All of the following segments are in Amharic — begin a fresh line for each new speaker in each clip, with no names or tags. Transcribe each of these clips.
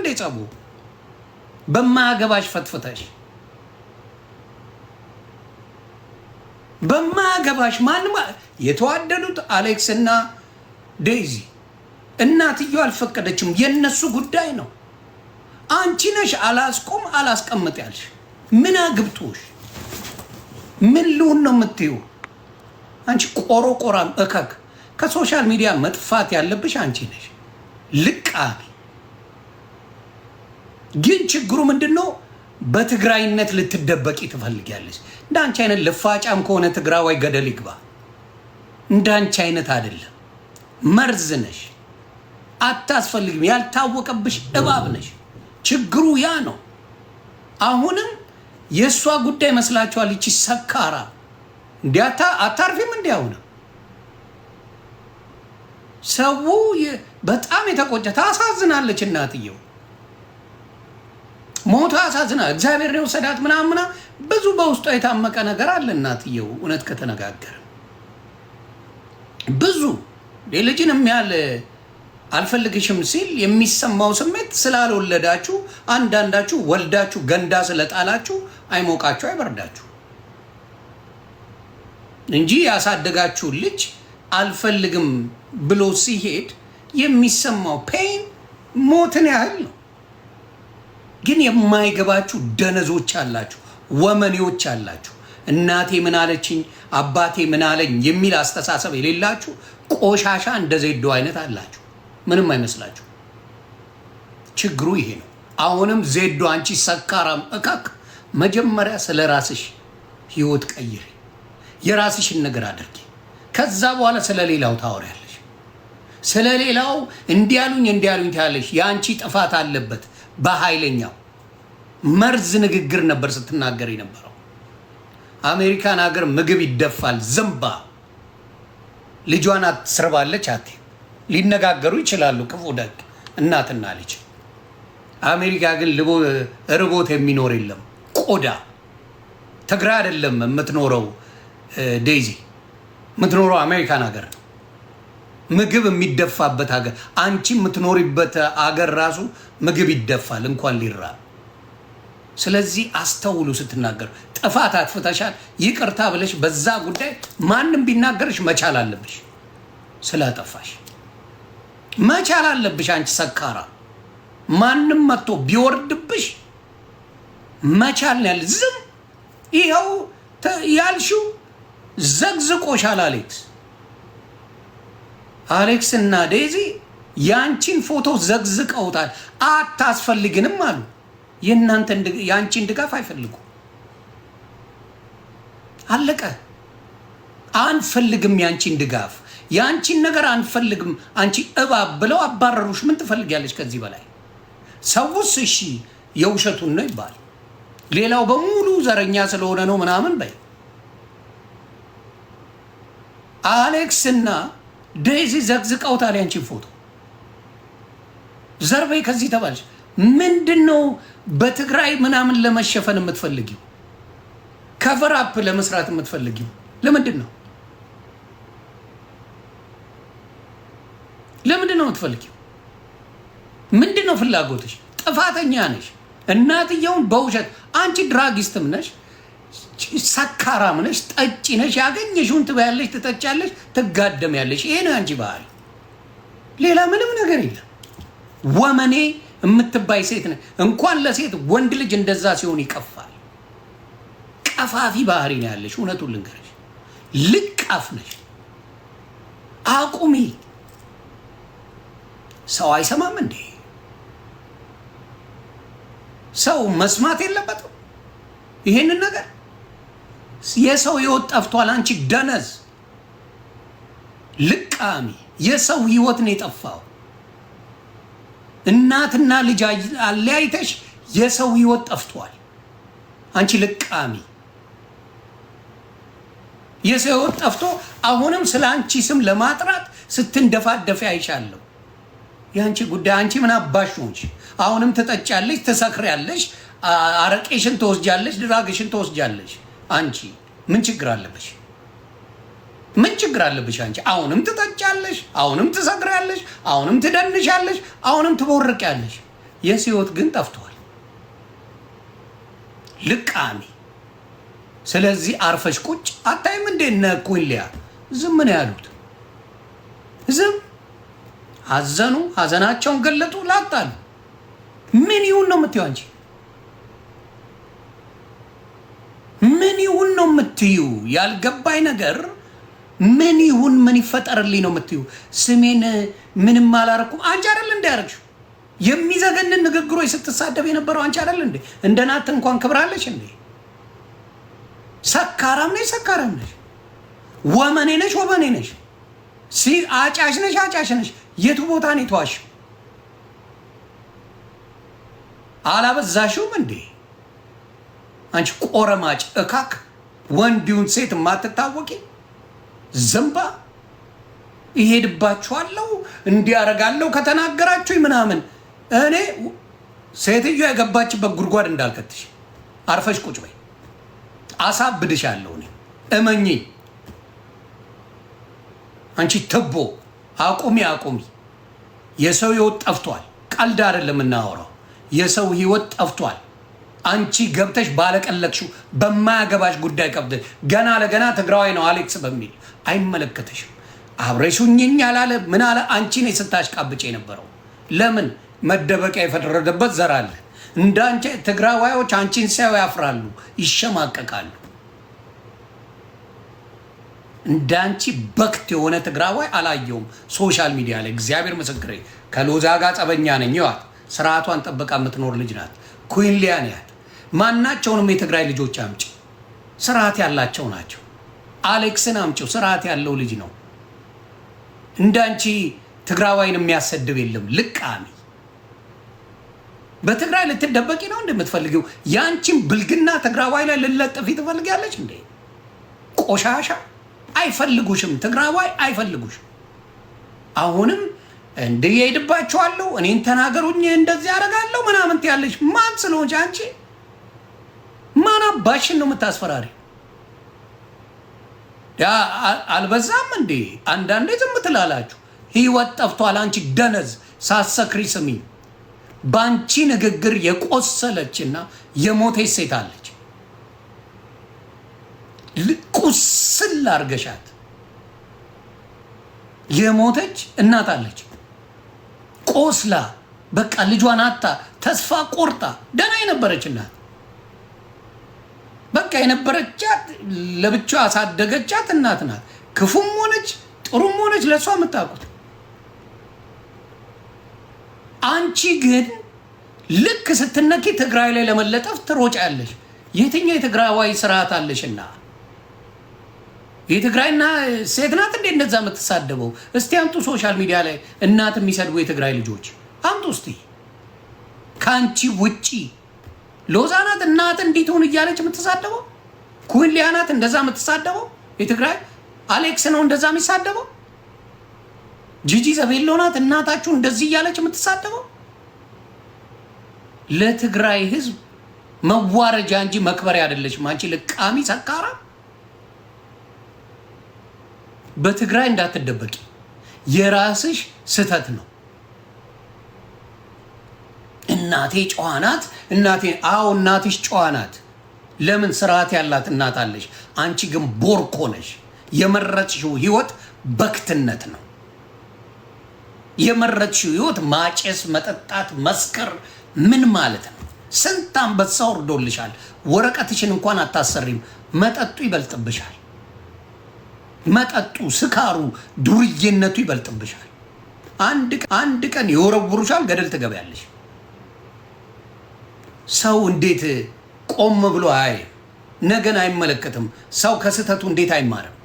እንደ ጸቡ በማገባሽ ፈትፈተሽ በማገባሽ ማንም የተዋደዱት አሌክስ እና ዴዚ እናትየው አልፈቀደችም። የነሱ ጉዳይ ነው። አንቺ ነሽ አላስቆም አላስቀምጥ ያልሽ። ምን አግብቶሽ ምን ልሁን ነው የምትይው? አንቺ ቆሮቆራም እከክ ከሶሻል ሚዲያ መጥፋት ያለብሽ አንቺ ነሽ። ልቃቢ ግን ችግሩ ምንድነው? በትግራይነት ልትደበቂ ትፈልጊያለሽ። እንዳንቺ አይነት ልፋጫም ከሆነ ትግራዋይ ገደል ይግባ። እንዳንቺ አይነት አይደለም። መርዝ ነሽ። አታስፈልግም። ያልታወቀብሽ እባብ ነሽ። ችግሩ ያ ነው። አሁንም የእሷ ጉዳይ መስላችኋል? ይቺ ሰካራ እንዲያታ አታርፊም። እንዲያውነ ሰው በጣም የተቆጨ ታሳዝናለች። እናትየው ሞታ ያሳዝናል። እግዚአብሔር ነው ሰዳት ምናምና ብዙ በውስጧ የታመቀ ነገር አለ። እናትየው እውነት ከተነጋገረ ብዙ የልጅንም ያለ አልፈልግሽም ሲል የሚሰማው ስሜት ስላልወለዳችሁ አንዳንዳችሁ ወልዳችሁ ገንዳ ስለጣላችሁ አይሞቃችሁ አይበርዳችሁ እንጂ ያሳደጋችሁ ልጅ አልፈልግም ብሎ ሲሄድ የሚሰማው ፔን ሞትን ያህል ነው። ግን የማይገባችሁ ደነዞች አላችሁ፣ ወመኔዎች አላችሁ። እናቴ ምን አለችኝ አባቴ ምን አለኝ የሚል አስተሳሰብ የሌላችሁ ቆሻሻ እንደ ዜዶ አይነት አላችሁ። ምንም አይመስላችሁ። ችግሩ ይሄ ነው። አሁንም ዜዶ አንቺ ሰካራም እካክ መጀመሪያ ስለ ራስሽ ህይወት ቀይሪ፣ የራስሽን ነገር አድርጊ። ከዛ በኋላ ስለ ሌላው ታወሪያለሽ። ስለ ሌላው እንዲያሉኝ ታያለሽ። የአንቺ ጥፋት አለበት። በኃይለኛው መርዝ ንግግር ነበር ስትናገር የነበረው። አሜሪካን ሀገር ምግብ ይደፋል። ዝምባ ልጇን አትስርባለች። አቴ ሊነጋገሩ ይችላሉ ክፉ ደግ እናትና ልጅ። አሜሪካ ግን ርቦት የሚኖር የለም። ቆዳ ትግራይ አይደለም የምትኖረው ዴዚ፣ የምትኖረው አሜሪካን ሀገር ነው። ምግብ የሚደፋበት ሀገር። አንቺ የምትኖሪበት ሀገር ራሱ ምግብ ይደፋል እንኳን ሊራ። ስለዚህ አስተውሉ ስትናገሩ። ጥፋት አጥፍተሻል ይቅርታ ብለሽ በዛ ጉዳይ ማንም ቢናገርሽ መቻል አለብሽ። ስላጠፋሽ መቻል አለብሽ። አንቺ ሰካራ ማንም መጥቶ ቢወርድብሽ መቻል ነው ያለ። ዝም ይኸው ያልሽው ዘግዝቆሻል። አሌክስ እና ዴዚ ያንቺን ፎቶ ዘግዝቀውታል። አታስፈልግንም አሉ። ያንቺን ድጋፍ አይፈልጉ። አለቀ። አንፈልግም ያንቺን ድጋፍ፣ ያንቺን ነገር አንፈልግም። አንቺ እባብ ብለው አባረሩሽ። ምን ትፈልጊያለሽ ከዚህ በላይ? ሰውስ እሺ የውሸቱን ነው ይባል፣ ሌላው በሙሉ ዘረኛ ስለሆነ ነው ምናምን በይ። አሌክስ እና ዴዚ ዘግዝቀውታል ያንቺን ፎቶ። ዘርበይ ከዚህ ተባልሽ። ምንድነው በትግራይ ምናምን ለመሸፈን የምትፈልጊው? ከቨር አፕ ለመስራት የምትፈልጊው ለምንድን ነው? ለምንድን ነው የምትፈልጊው? ምንድን ነው ፍላጎትሽ? ጥፋተኛ ነሽ። እናትየውን በውሸት አንቺ ድራጊስትም ነሽ፣ ሰካራም ነሽ፣ ጠጪ ነሽ። ያገኘሽውን ትበያለሽ፣ ትጠጫለሽ፣ ትጋደሚያለሽ። ይሄ ነው አንቺ ባህሪ። ሌላ ምንም ነገር የለም። ወመኔ የምትባይ ሴት ነሽ። እንኳን ለሴት ወንድ ልጅ እንደዛ ሲሆን ይቀፋል። ቀፋፊ ባህሪ ነው ያለሽ። እውነቱን ልንገርሽ፣ ልቃፍ ነሽ። አቁሚ። ሰው አይሰማም እንዴ? ሰው መስማት የለበትም ይሄንን ነገር? የሰው ህይወት ጠፍቷል። አንቺ ደነዝ ልቃሚ፣ የሰው ህይወት ነው የጠፋው። እናትና ልጅ አለያይተሽ የሰው ህይወት ጠፍቷል። አንቺ ልቃሚ፣ የሰው ህይወት ጠፍቶ አሁንም ስለ አንቺ ስም ለማጥራት ስትንደፋደፊ አይቻለሁ። የአንቺ ጉዳይ። አንቺ ምን አባሽ ሆንሽ? አሁንም ትጠጫለሽ፣ ትሰክሪያለሽ፣ አረቄሽን ትወስጃለሽ፣ ድራግሽን ትወስጃለሽ። አንቺ ምን ችግር አለብሽ? ምን ችግር አለብሽ? አንቺ አሁንም ትጠጫለሽ፣ አሁንም ትሰክሪያለሽ፣ አሁንም ትደንሻለሽ፣ አሁንም ትቦርቂያለሽ። የህይወት ግን ጠፍቷል። ልቃሚ። ስለዚህ አርፈሽ ቁጭ አታይም እንዴ? እነ ኩንሊያ ዝም ነው ያሉት። ዝም አዘኑ፣ ሀዘናቸውን ገለጡ፣ ላጣሉ። ምን ይሁን ነው የምትይው አንቺ? ምን ይሁን ነው የምትይው? ያልገባኝ ነገር ምን ይሁን ምን ይፈጠርልኝ ነው የምትይው? ስሜን ምንም አላረኩም። አንቺ አይደል እንደ ያረግሽው? የሚዘገንን ንግግሮች ስትሳደብ የነበረው አንቺ አይደል እንዴ? እንደ ናት እንኳን ክብራለች እንዴ? ሰካራም ነሽ፣ ሰካራም ነሽ። ወመኔ ነሽ፣ ወመኔ ነሽ። አጫሽ ነሽ፣ አጫሽ ነሽ። የቱ ቦታ ነው የተዋሽው? አላበዛሽውም እንዴ? አንቺ ቆረማጭ እካክ፣ ወንዲውን ሴት የማትታወቂ ዘንባ። ይሄድባችኋለሁ እንዲያረጋለሁ ከተናገራችሁ ምናምን። እኔ ሴትዮ የገባችበት ጉድጓድ እንዳልከትሽ አርፈሽ ቁጭ በይ። አሳብድሻለሁ እኔ እመኚኝ። አንቺ ትቦ አቁሚ፣ አቁሚ። የሰው ህይወት ጠፍቷል። ቀልድ አይደለም እናወራው። የሰው ህይወት ጠፍቷል። አንቺ ገብተሽ ባለቀለቅሽው በማያገባሽ ጉዳይ ቀብደሽ ገና ለገና ትግራዋይ ነው አሌክስ በሚል አይመለከተሽም። አብረሹኝኝ አላለ ምን አለ? አንቺ ነሽ ስታሽቃብጭ የነበረው። ለምን መደበቂያ የፈረደበት ዘር አለ። እንዳንቺ ትግራዋዮች አንቺን ሳይው ያፍራሉ፣ ይሸማቀቃሉ። እንዳንቺ በክት የሆነ ትግራዋይ አላየውም ሶሻል ሚዲያ ላይ። እግዚአብሔር ምስክሬ። ከሎዛ ጋር ጸበኛ ነኝ። ይዋት ስርዓቷን ጠብቃ የምትኖር ልጅ ናት። ኩንሊያ ናት። ማናቸውንም የትግራይ ልጆች አምጪ፣ ስርዓት ያላቸው ናቸው። አሌክስን አምጪው፣ ስርዓት ያለው ልጅ ነው። እንዳንቺ ትግራዋይን የሚያሰድብ የለም። ልቃሚ። በትግራይ ልትደበቂ ነው እንደምትፈልጊው? ያንቺን ብልግና ትግራዋይ ላይ ልለጥፊ ትፈልጊያለች እንዴ? ቆሻሻ። አይፈልጉሽም፣ ትግራዋይ አይፈልጉሽም። አሁንም እንዲህ እሄድባችኋለሁ፣ እኔን ተናገሩኝ፣ እንደዚህ አደርጋለሁ ምናምን ትያለሽ። ማን ስለሆንሽ አንቺ? ማን አባሽን ነው የምታስፈራሪ? አልበዛም እንዴ? አንዳንዴ ዝም ትላላችሁ። ህይወት ጠፍቷል። አንቺ ደነዝ ሳሰክሪ ስሚ። በአንቺ ንግግር የቆሰለችና የሞተች ሴት አለች። ቁስል አርገሻት የሞተች እናት አለች። ቆስላ በቃ ልጇን አታ ተስፋ ቆርጣ ደህና የነበረች እናት በቃ የነበረቻት ለብቻ አሳደገቻት እናት ናት። ክፉም ሆነች ጥሩም ሆነች ለሷ የምታውቁት። አንቺ ግን ልክ ስትነኪ ትግራይ ላይ ለመለጠፍ ትሮጫለሽ። የትኛው የትግራዋይ ስርዓት አለሽና? የትግራይና ሴት ናት እንዴ እንደዛ የምትሳደበው? እስቲ አምጡ ሶሻል ሚዲያ ላይ እናት የሚሰድቡ የትግራይ ልጆች አምጡ እስቲ። ከአንቺ ውጪ ሎዛ ናት እናት እንዴት ሆነ እያለች የምትሳደበው? ኩንሊያ ናት እንደዛ የምትሳደበው? የትግራይ አሌክስ ነው እንደዛ የሚሳደበው? ጂጂ ዘቤሎ ናት እናታችሁ እንደዚህ እያለች የምትሳደበው? ለትግራይ ህዝብ መዋረጃ እንጂ መክበሪያ አይደለችም። አንቺ ልቃሚ ሰካራ። በትግራይ እንዳትደበቂ። የራስሽ ስተት ነው። እናቴ ጨዋ ናት። እናቴ አዎ እናትሽ ጨዋ ናት። ለምን ስርዓት ያላት እናት አለሽ። አንቺ ግን ቦርኮ ነሽ። የመረጥሽው ህይወት በክትነት ነው። የመረጥሽው ህይወት ማጨስ፣ መጠጣት፣ መስከር ምን ማለት ነው? ስንት አንበሳ ወርዶልሻል። ወረቀትሽን እንኳን አታሰሪም። መጠጡ ይበልጥብሻል። መጠጡ፣ ስካሩ፣ ዱርዬነቱ ይበልጥብሻል። አንድ ቀን ይወረውሩሻል፣ ገደል ትገቢያለሽ። ሰው እንዴት ቆም ብሎ አይ ነገን አይመለከትም? ሰው ከስተቱ እንዴት አይማርም?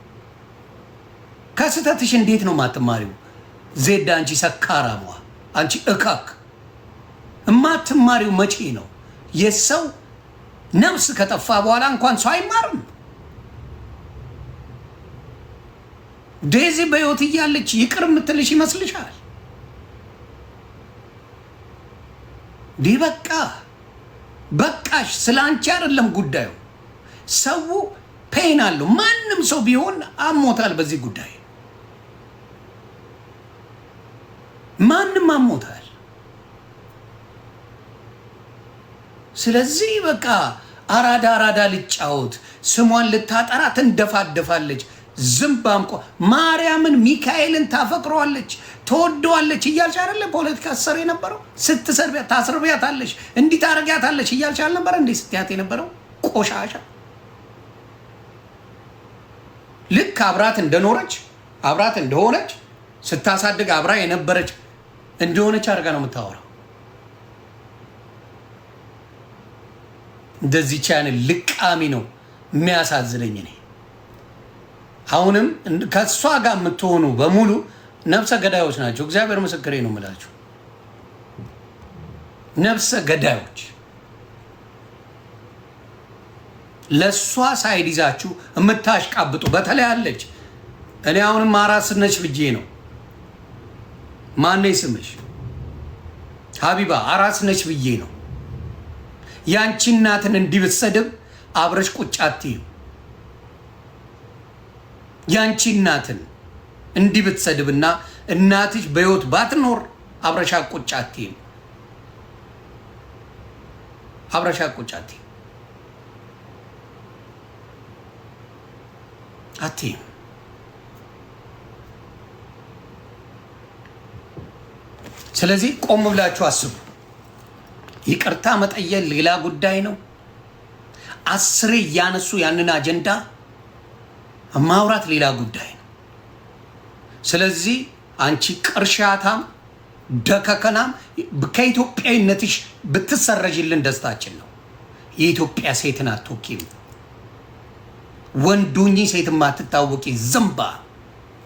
ከስተትሽ እንዴት ነው ማትማሪው? ዜዳ አንቺ ሰካራሟ፣ አንቺ እካክ እማትማሪው መቼ ነው? የሰው ነፍስ ከጠፋ በኋላ እንኳን ሰው አይማርም። ዴዚ በህይወት እያለች ይቅር የምትልሽ ይመስልሻል? ዲ በቃ በቃሽ። ስለ አንቺ አይደለም ጉዳዩ። ሰው ፔን አለው። ማንም ሰው ቢሆን አሞታል። በዚህ ጉዳይ ማንም አሞታል። ስለዚህ በቃ አራዳ ልጫወት ስሟን ልታጠራ ትንደፋደፋለች። ዝምባም ማርያምን ሚካኤልን ታፈቅረዋለች ተወደዋለች እያልሽ አይደለ ፖለቲካ ሰር የነበረው? ስትሰርቢያት ታስርቢያታለሽ እንዲህ ታረጊያታለሽ እያልሽ አልነበረ እንዴ ስትያት የነበረው? ቆሻሻ ልክ አብራት እንደኖረች አብራት እንደሆነች ስታሳድግ አብራ የነበረች እንደሆነች አድርጋ ነው የምታወራው። እንደዚህ ቻን ልቃሚ ነው የሚያሳዝነኝ። እኔ አሁንም ከሷ ጋር የምትሆኑ በሙሉ ነፍሰ ገዳዮች ናቸው። እግዚአብሔር ምስክሬ ነው የምላችሁ፣ ነፍሰ ገዳዮች። ለሷ ሳይድ ይዛችሁ የምታሽቃብጡ በተለይ አለች። እኔ አሁንም አራስ ነች ብዬ ነው። ማነው ስምሽ? ሀቢባ አራስ ነች ብዬ ነው። ያንቺ እናትን እንዲህ ብትሰድብ አብረሽ ቁጭ አትይም። ያንቺ እናትን እንዲህ ብትሰድብና እናትሽ በህይወት ባትኖር አብረሻ ቁጭ አትይም። አብረሻ ቁጭ አትይም። ስለዚህ ቆም ብላችሁ አስቡ። ይቅርታ መጠየቅ ሌላ ጉዳይ ነው። አስሬ እያነሱ ያንን አጀንዳ ማውራት ሌላ ጉዳይ ነው። ስለዚህ አንቺ ቅርሻታም ደከከናም ከኢትዮጵያዊነትሽ ብትሰረጅልን ደስታችን ነው። የኢትዮጵያ ሴትን አትወቂም። ወንዱኝ ሴትም አትታወቂ። ዝምባ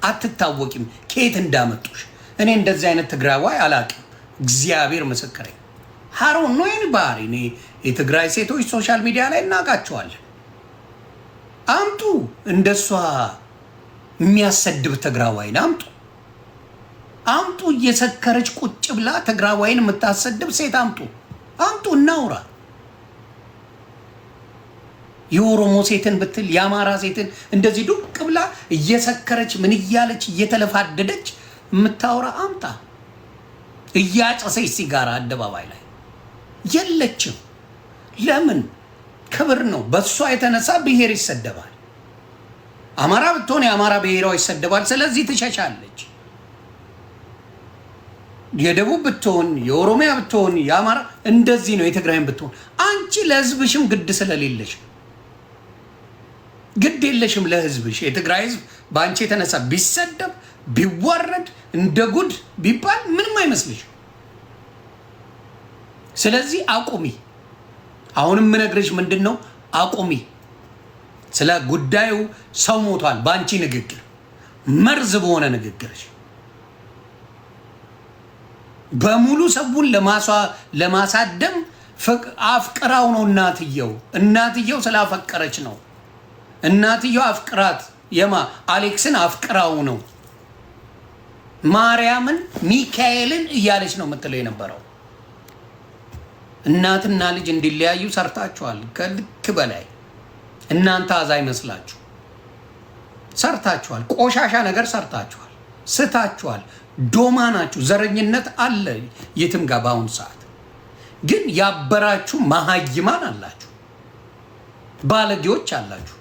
አትታወቂም። ከየት እንዳመጡሽ እኔ እንደዚህ አይነት ትግራዋይ አላውቅም። እግዚአብሔር ምስክሬ ሃሮን ነው ኤኒባዲ። እኔ የትግራይ ሴቶች ሶሻል ሚዲያ ላይ እናውቃቸዋለን። አምጡ እንደሷ የሚያሰድብ ትግራዋይን አምጡ። እየሰከረች ቁጭ ብላ ትግራዋይን የምታሰድብ ሴት አምጡ እናውራ። የኦሮሞ ሴትን ብትል የአማራ ሴትን እንደዚህ ዱቅ ብላ እየሰከረች ምን እያለች እየተለፋደደች የምታወራ አምጣ። እያጨሰች ሲጋራ አደባባይ ላይ የለችም። ለምን? ክብር ነው። በሷ የተነሳ ብሔር ይሰደባል። አማራ ብትሆን የአማራ ብሔራዊ ይሰደባል። ስለዚህ ትሸሻለች። የደቡብ ብትሆን የኦሮሚያ ብትሆን የአማራ እንደዚህ ነው። የትግራይም ብትሆን አንቺ ለህዝብሽም ግድ ስለሌለሽ ግድ የለሽም ለህዝብሽ። የትግራይ ህዝብ በአንቺ የተነሳ ቢሰደብ ቢዋረድ እንደ ጉድ ቢባል ምንም አይመስልሽ። ስለዚህ አቁሚ። አሁንም የምነግርሽ ምንድን ነው? አቁሚ። ስለ ጉዳዩ ሰው ሞቷል። በአንቺ ንግግር መርዝ በሆነ ንግግርሽ በሙሉ ሰውን ለማሳደም አፍቅራው ነው። እናትየው ስላፈቀረች ነው። እናትየው አፍቅራት አሌክስን አፍቅራው ነው። ማርያምን ሚካኤልን እያለች ነው የምትለው የነበረው። እናትና ልጅ እንዲለያዩ ሰርታችኋል። ከልክ በላይ እናንተ አዛ ይመስላችሁ ሰርታችኋል። ቆሻሻ ነገር ሰርታችኋል። ስታችኋል። ዶማ ናችሁ። ዘረኝነት አለ የትም ጋር። በአሁኑ ሰዓት ግን ያበራችሁ መሀይማን አላችሁ፣ ባለጌዎች አላችሁ።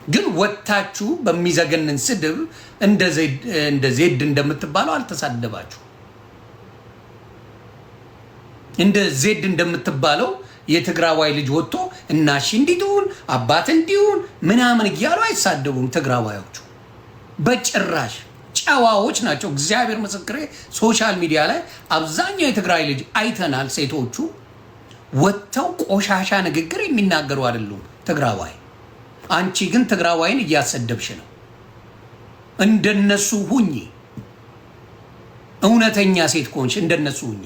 ግን ወታችሁ በሚዘገንን ስድብ እንደ ዜድ እንደምትባለው አልተሳደባችሁ። እንደ ዜድ እንደምትባለው የትግራዋይ ልጅ ወጥቶ እናሺ እንዲሁን አባት እንዲሁን ምናምን እያሉ አይሳደቡም። ትግራዋዮቹ በጭራሽ ጨዋዎች ናቸው። እግዚአብሔር ምስክሬ፣ ሶሻል ሚዲያ ላይ አብዛኛው የትግራይ ልጅ አይተናል። ሴቶቹ ወጥተው ቆሻሻ ንግግር የሚናገሩ አይደሉም ትግራዋይ። አንቺ ግን ትግራዋይን እያሰደብሽ ነው። እንደነሱ ሁኚ። እውነተኛ ሴት ከሆንሽ እንደነሱ ሁኚ።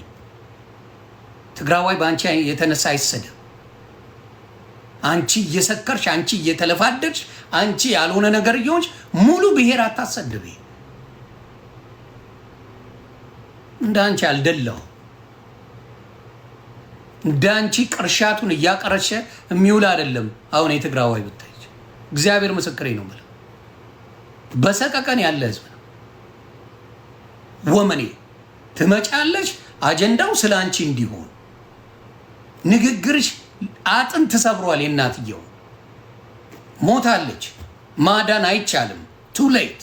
ትግራዋይ በአንቺ የተነሳ አይሰደብ። አንቺ እየሰከርሽ፣ አንቺ እየተለፋደድሽ፣ አንቺ ያልሆነ ነገር እየሆንሽ ሙሉ ብሔር አታሰድብ። እንደ አንቺ አልደላው። እንደ አንቺ ቅርሻቱን እያቀረሸ የሚውል አይደለም። አሁን የትግራዋይ ብታይ እግዚአብሔር ምስክሬ ነው ማለት በሰቀቀን ያለ ህዝብ ነው። ወመኔ ትመጫለሽ፣ አጀንዳው ስለ አንቺ እንዲሆን ንግግርሽ አጥንት ተሰብሯል። የእናትየው ሞታለች። ማዳን አይቻልም። ቱ ሌት።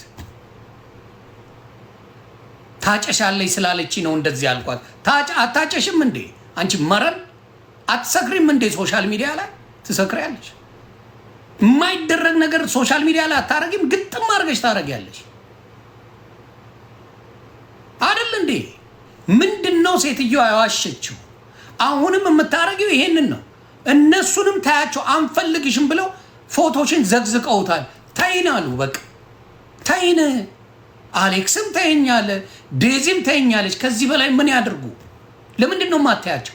ታጨሻለች ስላለች ነው እንደዚህ ያልኳት። አታጨሽም እንዴ አንቺ መረን? አትሰክሪም እንዴ? ሶሻል ሚዲያ ላይ ትሰክሪያለሽ። የማይደረግ ነገር ሶሻል ሚዲያ ላይ አታረጊም? ግጥም አድርገሽ ታረጊያለሽ አይደል እንዴ? ምንድነው ሴትዮዋ ያዋሸችው? አሁንም የምታረጊው ይሄንን ነው። እነሱንም ታያቸው አንፈልግሽም ብለው ፎቶሽን ዘግዝቀውታል። ተይን አሉ። በቃ ተይን። አሌክስም ተይኛለ፣ ዴዚም ተይኛለች። ከዚህ በላይ ምን ያድርጉ? ለምንድን ነው የማታያቸው?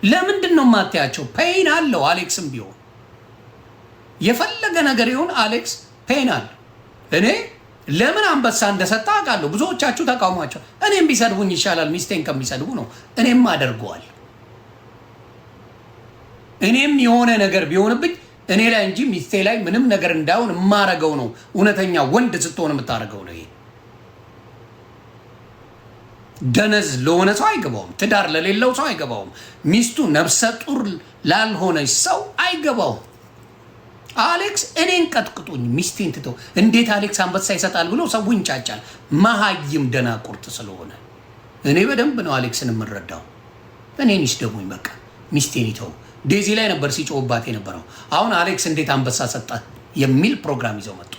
ለምንድን ነው የማታያቸው? ፔን አለው። አሌክስም ቢሆን የፈለገ ነገር ይሁን አሌክስ ፔን አለው። እኔ ለምን አንበሳ እንደሰጠ አውቃለሁ። ብዙዎቻችሁ ተቃውሟቸው። እኔም ቢሰድቡኝ ይሻላል ሚስቴን ከሚሰድቡ ነው። እኔም አደርገዋል። እኔም የሆነ ነገር ቢሆንብኝ እኔ ላይ እንጂ ሚስቴ ላይ ምንም ነገር እንዳይሆን የማረገው ነው። እውነተኛ ወንድ ስትሆን የምታረገው ነው። ይሄ ደነዝ ለሆነ ሰው አይገባውም። ትዳር ለሌለው ሰው አይገባውም። ሚስቱ ነፍሰ ጡር ላልሆነች ሰው አይገባውም። አሌክስ እኔን ቀጥቅጡኝ ሚስቴን ትተው እንዴት አሌክስ አንበሳ ይሰጣል ብሎ ሰው ይንጫጫል። መሀይም ደናቁርት ስለሆነ እኔ በደንብ ነው አሌክስን የምረዳው። እኔን ይስደቡኝ በቃ ሚስቴን ይተው። ዴዚ ላይ ነበር ሲጮህባት የነበረው። አሁን አሌክስ እንዴት አንበሳ ሰጣ የሚል ፕሮግራም ይዘው መጡ።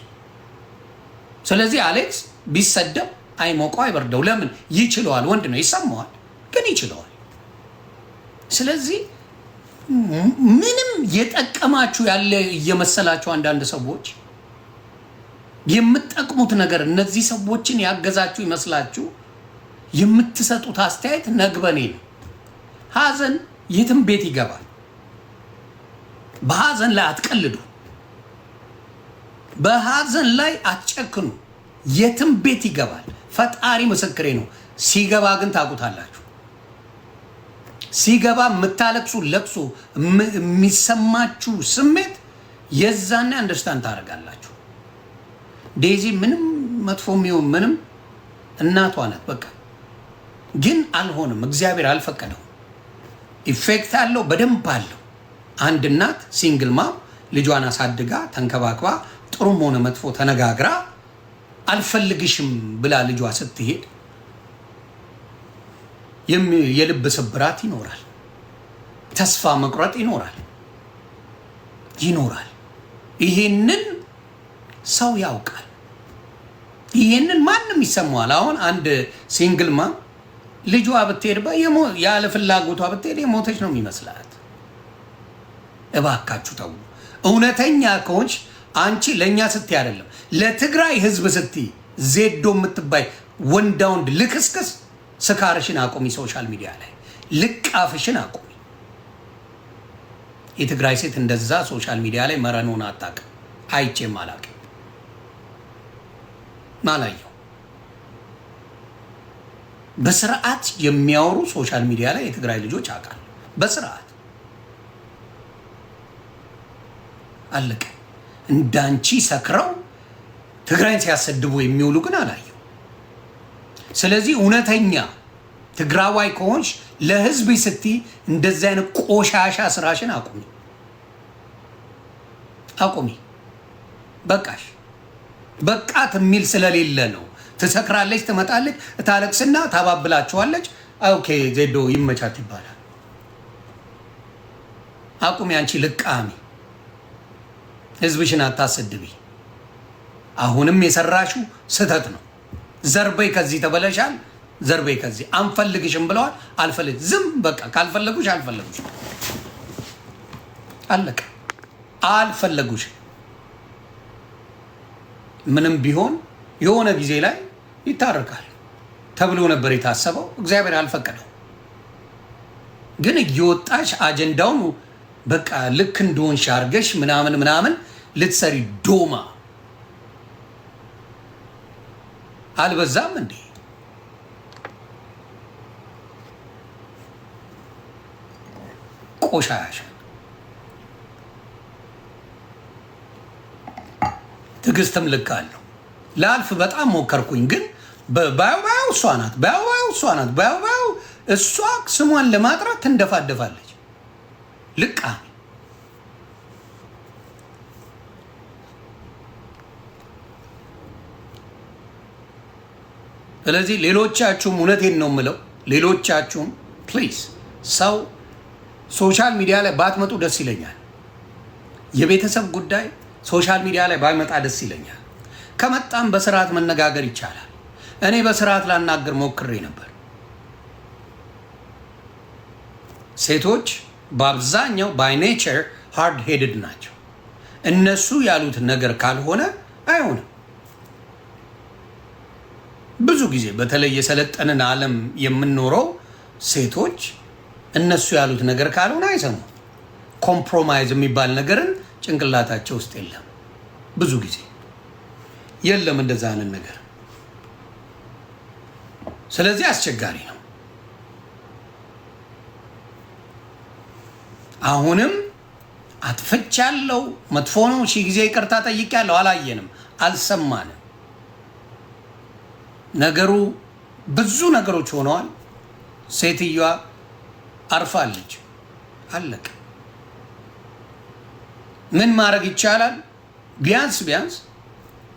ስለዚህ አሌክስ ቢሰደብ አይሞቀው አይበርደው። ለምን? ይችለዋል። ወንድ ነው፣ ይሰማዋል፣ ግን ይችለዋል። ስለዚህ ምንም የጠቀማችሁ ያለ እየመሰላችሁ አንዳንድ ሰዎች የምትጠቅሙት ነገር እነዚህ ሰዎችን ያገዛችሁ ይመስላችሁ የምትሰጡት አስተያየት ነግበኔ ነው። ሀዘን የትም ቤት ይገባል። በሀዘን ላይ አትቀልዱ። በሀዘን ላይ አትጨክኑ። የትም ቤት ይገባል። ፈጣሪ ምስክሬ ነው። ሲገባ ግን ታውቁታላችሁ። ሲገባ የምታለቅሱ ለቅሶ የሚሰማችሁ ስሜት የዛኔ አንደርስታንድ ታደርጋላችሁ። ዴዚ ምንም መጥፎ የሚሆን ምንም እናቷ ናት። በቃ ግን አልሆንም። እግዚአብሔር አልፈቀደው። ኢፌክት አለው፣ በደንብ አለው። አንድ እናት ሲንግል ማም ልጇን አሳድጋ ተንከባክባ ጥሩም ሆነ መጥፎ ተነጋግራ አልፈልግሽም ብላ ልጇ ስትሄድ የልብ ስብራት ይኖራል። ተስፋ መቁረጥ ይኖራል። ይሄንን ሰው ያውቃል። ይሄንን ማንም ይሰማዋል። አሁን አንድ ሲንግል ማም ልጇ ብትሄድ ያለ ፍላጎቷ ብትሄድ የሞተች ነው የሚመስላት። እባካችሁ ተው። እውነተኛ ከሆንሽ አንቺ ለእኛ ስትይ አይደለም ለትግራይ ህዝብ ስትይ ዜዶ የምትባይ ወንዳ ወንድ ልክስክስ ስካርሽን አቁሚ። ሶሻል ሚዲያ ላይ ልቃፍሽን አቁሚ። የትግራይ ሴት እንደዛ ሶሻል ሚዲያ ላይ መረኑን አታውቅም። አይቼም አላውቅም። ማላየው በስርዓት የሚያወሩ ሶሻል ሚዲያ ላይ የትግራይ ልጆች አውቃለሁ። በስርዓት አለቀ። እንዳንቺ ሰክረው ትግራይን ሲያሰድቡ የሚውሉ ግን አላየው። ስለዚህ እውነተኛ ትግራዋይ ከሆንሽ ለህዝብ ስትይ እንደዚህ አይነት ቆሻሻ ስራሽን አቁሚ። በቃሽ። በቃት የሚል ስለሌለ ነው። ትሰክራለች፣ ትመጣለች፣ ታለቅስና ታባብላችኋለች። ኦኬ ዜዶ ይመቻት ይባላል። አቁሚ። አንቺ ልቃሚ፣ ህዝብሽን አታሰድቢ። አሁንም የሰራሽው ስህተት ነው። ዘርበይ ከዚህ ተበለሻል። ዘርበይ ከዚህ አንፈልግሽም ብለዋል። አልፈልግ ዝም በቃ ካልፈለጉሽ አልፈለጉሽ አለቀ። አልፈለጉሽ ምንም ቢሆን የሆነ ጊዜ ላይ ይታረቃል ተብሎ ነበር የታሰበው። እግዚአብሔር አልፈቀደው። ግን እየወጣሽ አጀንዳውን በቃ ልክ እንደሆንሽ አድርገሽ ምናምን ልትሰሪ ዶማ አልበዛም እንዴ? ቆሻሻ ትዕግስትም ልክ አለው። ላልፍ በጣም ሞከርኩኝ፣ ግን ባዩ እሷ ናት። እሷ ስሟን ለማጥራት ትንደፋደፋለች። ልቃ ስለዚህ ሌሎቻችሁም እውነቴን ነው የምለው፣ ሌሎቻችሁም ፕሊዝ ሰው ሶሻል ሚዲያ ላይ ባትመጡ ደስ ይለኛል። የቤተሰብ ጉዳይ ሶሻል ሚዲያ ላይ ባይመጣ ደስ ይለኛል። ከመጣም በስርዓት መነጋገር ይቻላል። እኔ በስርዓት ላናገር ሞክሬ ነበር። ሴቶች በአብዛኛው ባይ ኔቸር ሃርድ ሄድድ ናቸው። እነሱ ያሉት ነገር ካልሆነ አይሆንም። ብዙ ጊዜ በተለይ የሰለጠንን ዓለም የምንኖረው ሴቶች እነሱ ያሉት ነገር ካልሆነ አይሰሙም። ኮምፕሮማይዝ የሚባል ነገርን ጭንቅላታቸው ውስጥ የለም። ብዙ ጊዜ የለም እንደዛ አይነት ነገር። ስለዚህ አስቸጋሪ ነው። አሁንም አጥፍቻለሁ፣ መጥፎ ነው፣ ሺህ ጊዜ ይቅርታ ጠይቄያለሁ፣ አላየንም፣ አልሰማንም። ነገሩ ብዙ ነገሮች ሆነዋል። ሴትዮዋ አርፋለች፣ አለቀ። ምን ማድረግ ይቻላል? ቢያንስ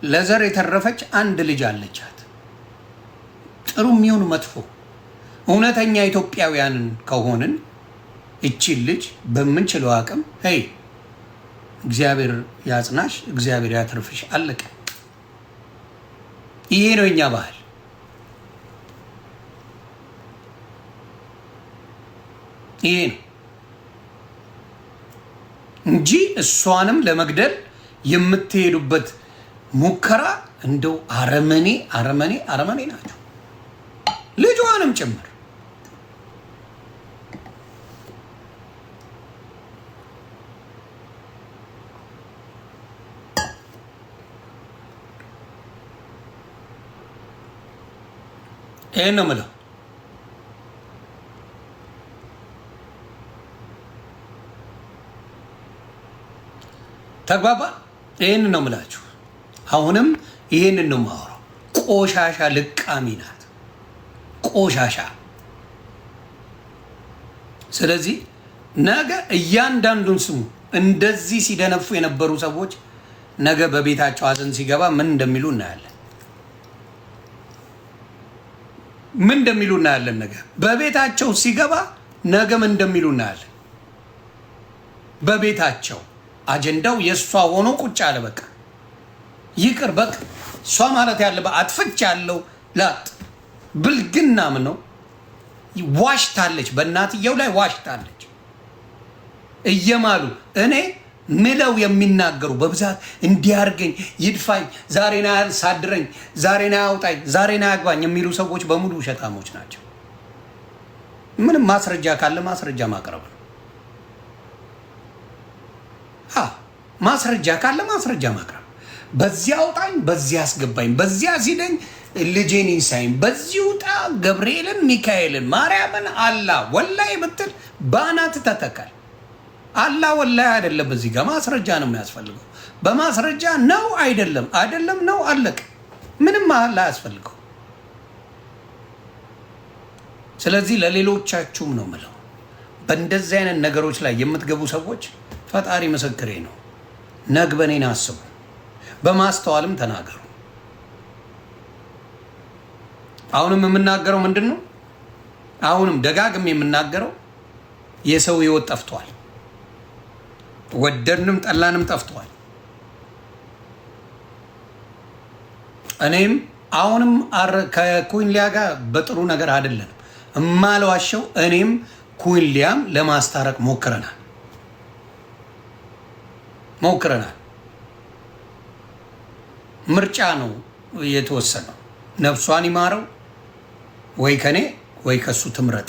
ለዘር የተረፈች አንድ ልጅ አለቻት። ጥሩ የሚሆን መጥፎ እውነተኛ ኢትዮጵያውያንን ከሆንን እቺን ልጅ በምንችለው አቅም ሄይ እግዚአብሔር ያጽናሽ፣ እግዚአብሔር ያትርፍሽ፣ አለቀ። ይሄ ነው የኛ ባህል። ይሄ ነው እንጂ እሷንም ለመግደል የምትሄዱበት ሙከራ እንደው አረመኔ ናቸው፣ ልጇንም ጭምር። ይሄን ነው የምለው። ተግባባ። ይሄን ነው የምላችሁ። አሁንም ይሄንን ነው የማወራው። ቆሻሻ ልቃሚ ናት፣ ቆሻሻ። ስለዚህ ነገ እያንዳንዱን ስሙ። እንደዚህ ሲደነፉ የነበሩ ሰዎች ነገ በቤታቸው ሀዘን ሲገባ ምን እንደሚሉ እናያለን። ምን እንደሚሉ እናያለን። ነገ በቤታቸው ሲገባ ነገ ምን እንደሚሉ እናያለን። በቤታቸው አጀንዳው የእሷ ሆኖ ቁጭ አለ። በቃ ይቅር፣ በቃ እሷ ማለት ያለበት አጥፍቻለሁ ላጥ ብልግና ምን ነው? ዋሽታለች፣ በእናትየው ላይ ዋሽታለች። እየማሉ እኔ ምለው የሚናገሩ በብዛት እንዲያርገኝ ይድፋኝ፣ ዛሬና ያሳድረኝ፣ ዛሬና ያውጣኝ፣ ዛሬና ያግባኝ የሚሉ ሰዎች በሙሉ ውሸታሞች ናቸው። ምንም ማስረጃ ካለ ማስረጃ ማቅረብ ነው። ማስረጃ ካለ ማስረጃ ማቅረብ። በዚያ አውጣኝ፣ በዚያ አስገባኝ፣ በዚያ ሲደኝ ልጄን ይንሳኝ፣ በዚህ ውጣ ገብርኤልን፣ ሚካኤልን፣ ማርያምን፣ አላ ወላይ ብትል ባናት ተተካል። አላ ወላይ አይደለም። በዚህ ጋር ማስረጃ ነው የሚያስፈልገው። በማስረጃ ነው አይደለም ነው፣ አለቀ። ምንም አላ አያስፈልገው። ስለዚህ ለሌሎቻችሁም ነው ምለው፣ በእንደዚህ አይነት ነገሮች ላይ የምትገቡ ሰዎች ፈጣሪ ምስክሬ ነው፣ ነግበኔን አስቡ፣ በማስተዋልም ተናገሩ። አሁንም የምናገረው ምንድን ነው? አሁንም ደጋግም የምናገረው የሰው ህይወት ጠፍቷል። ወደድንም ጠላንም ጠፍቷል። እኔም አሁንም ከኩንሊያ ጋር በጥሩ ነገር አይደለንም እማልዋሸው። እኔም ኩንሊያም ለማስታረቅ ሞክረናል። ምርጫ ነው የተወሰነው። ነፍሷን ይማረው፣ ወይ ከኔ ወይ ከሱ ትምረጥ።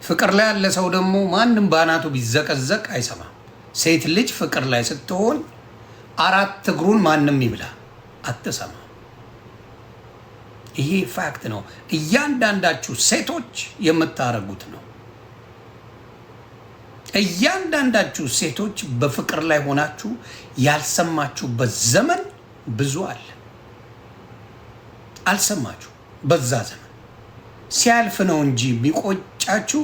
ፍቅር ላይ ያለ ሰው ደግሞ ማንም ባናቱ ቢዘቀዘቅ አይሰማም። ሴት ልጅ ፍቅር ላይ ስትሆን አራት እግሩን ማንም ይብላ አትሰማ። ይሄ ፋክት ነው። እያንዳንዳችሁ ሴቶች የምታረጉት ነው። እያንዳንዳችሁ ሴቶች በፍቅር ላይ ሆናችሁ ያልሰማችሁበት ዘመን ብዙ አለ። አልሰማችሁ በዛ ዘመን ሲያልፍ ነው እንጂ የሚቆጫችሁ።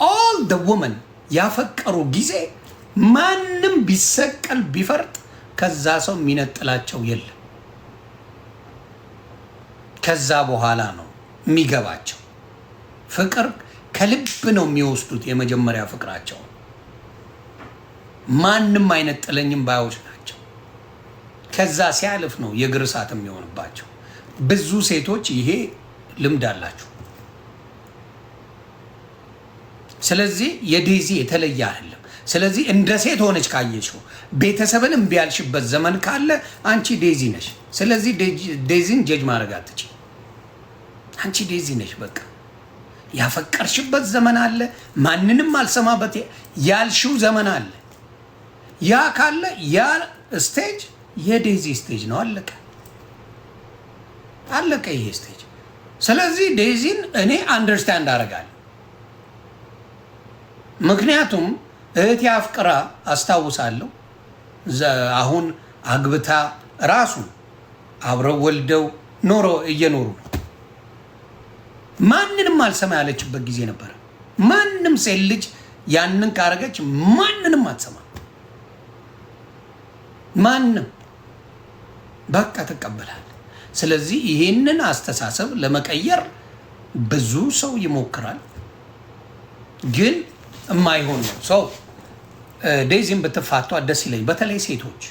ኦል ደ ውመን ያፈቀሩ ጊዜ ማንም ቢሰቀል ቢፈርጥ ከዛ ሰው የሚነጥላቸው የለም። ከዛ በኋላ ነው የሚገባቸው። ፍቅር ከልብ ነው የሚወስዱት። የመጀመሪያ ፍቅራቸው ማንም አይነጥለኝም ባዮች ናቸው። ከዛ ሲያልፍ ነው የእግር እሳት የሚሆንባቸው። ብዙ ሴቶች ይሄ ልምድ አላችሁ። ስለዚህ የዴዚ የተለየ አይደለም። ስለዚህ እንደ ሴት ሆነች ካየችው ቤተሰብን እምቢ ያልሽበት ዘመን ካለ አንቺ ዴዚ ነሽ። ስለዚህ ዴዚን ጀጅ ማድረግ አትችይ። አንቺ ዴዚ ነሽ። በቃ ያፈቀርሽበት ዘመን አለ፣ ማንንም አልሰማበት ያልሽው ዘመን አለ። ያ ካለ ያ ስቴጅ የዴዚ ስቴጅ ነው። አለቀ አለቀ ይሄ ስቴጅ። ስለዚህ ዴዚን እኔ አንደርስታንድ አደርጋለሁ። ምክንያቱም እህቴ አፍቅራ አስታውሳለሁ። አሁን አግብታ ራሱ አብረው ወልደው እየኖሩ ነው። ማንንም አልሰማ ያለችበት ጊዜ ነበረ። ማንም ሴት ልጅ ያንን ካረገች ማንንም አትሰማ። ማንም በቃ ተቀበላል። ስለዚህ ይሄንን አስተሳሰብ ለመቀየር ብዙ ሰው ይሞክራል፣ ግን የማይሆን ነው። ሰው ዴዚን ብትፋቷ ደስ ይለኝ። በተለይ ሴቶች